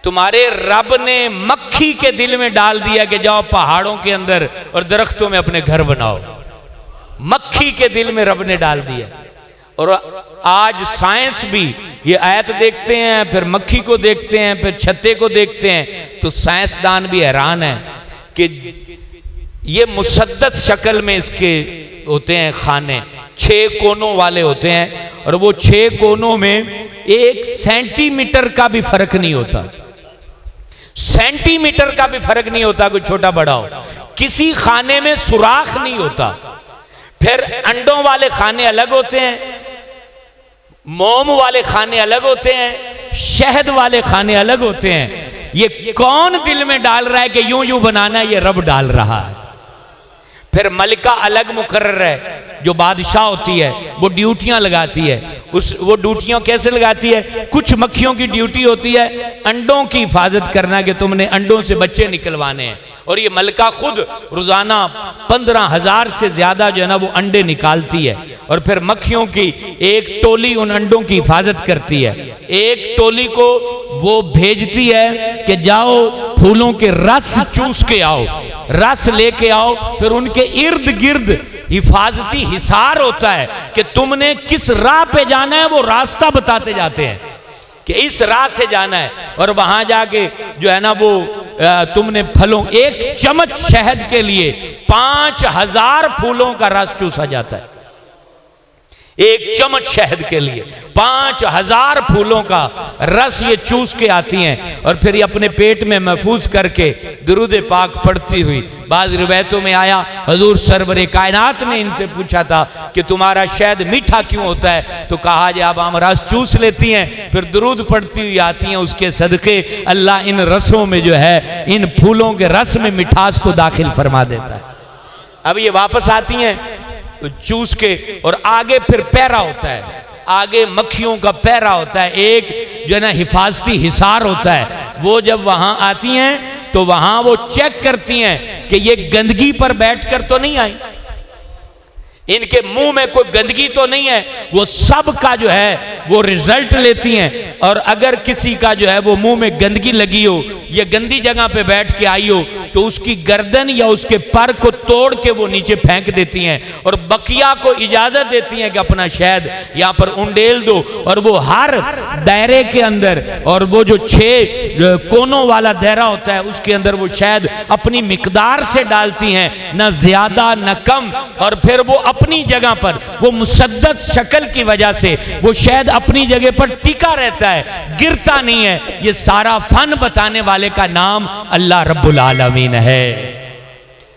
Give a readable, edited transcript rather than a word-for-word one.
तुम्हारे रब ने मक्खी के दिल में डाल दिया कि जाओ पहाड़ों के अंदर और दरख्तों में अपने घर बनाओ। मक्खी के दिल में रब ने डाल दिया। और आज साइंस भी ये आयत देखते हैं, फिर मक्खी को देखते हैं, फिर छत्ते को देखते हैं, तो साइंसदान भी हैरान है कि ये मुसद्दस शक्ल में इसके होते हैं खाने, 6 कोनों वाले होते हैं, और वो 6 कोनों में 1 सेंटीमीटर का भी फर्क नहीं होता। सेंटीमीटर का भी फर्क नहीं होता, कोई छोटा बड़ा हो। किसी खाने में सुराख नहीं होता। फिर अंडों वाले खाने अलग होते हैं, मोम वाले खाने अलग होते हैं, शहद वाले खाने अलग होते हैं। ये कौन दिल में डाल रहा है कि यूं यूं बनाना है? ये रब डाल रहा है। फिर मलिका अलग मुकर्रर है, जो बादशाह होती है वो ड्यूटियां लगाती है। वो ड्यूटियां कैसे लगाती है? कुछ मक्खियों की ड्यूटी होती है अंडों की हिफाजत करना, कि तुमने अंडों से बच्चे निकलवाने हैं, और ये मलिका खुद रोजाना 15,000 से ज्यादा जो है ना वो अंडे निकालती है। और फिर मक्खियों की एक टोली उन अंडों की हिफाजत करती है। एक टोली को वो भेजती है कि जाओ फूलों के रस चूस के आओ, रस लेके आओ। फिर उनके इर्द गिर्द हिफाजती हिसार होता है कि तुमने किस राह पे जाना है, वो रास्ता बताते जाते हैं कि इस राह से जाना है। और वहां जाके जो है ना वो तुमने फलों, 1 चम्मच शहद के लिए 5,000 फूलों का रस चूसा जाता है। 1 चम्मच शहद के लिए 5,000 फूलों का रस ये चूस के आती हैं, और फिर ये अपने पेट में महफूज करके दुरूद पाक पढ़ती हुई। बाज़ रिवायतों में आया हुजूर सरवरे कायनात ने इनसे पूछा था कि तुम्हारा शहद मीठा क्यों होता है? तो कहा जी अब हम रस चूस लेती हैं, फिर दुरूद पढ़ती हुई आती हैं, उसके सदके अल्लाह इन रसों में जो है, इन फूलों के रस में मिठास को दाखिल फरमा देता है। अब ये वापस आती हैं तो चूस के, और आगे फिर पैरा होता है, आगे मक्खियों का पैरा होता है, एक जो है ना हिफाजती हिसार होता है। वो जब वहां आती हैं तो वहां वो चेक करती हैं कि ये गंदगी पर बैठकर तो नहीं आई, इनके मुंह में कोई गंदगी तो नहीं है। वो सब का जो है वो रिजल्ट लेती हैं, और अगर किसी का जो है वो मुंह में गंदगी लगी हो या गंदी जगह पे बैठ के आई हो तो उसकी गर्दन या उसके पर को तोड़ के वो नीचे फेंक देती हैं, और बकिया को इजाजत देती हैं कि अपना शहद यहाँ पर उंडेल दो। और वो हर दायरे के अंदर, और वो जो 6 कोनों वाला दायरा होता है उसके अंदर वो शहद अपनी मिकदार से डालती हैं, न ज्यादा न कम। और फिर वो अपनी जगह पर, वो मुसद्दस शक्ल की वजह से वो शहद अपनी जगह पर टिका रहता है, गिरता नहीं है। ये सारा फन बताने वाले का नाम अल्लाह रब्बुल आलमीन है।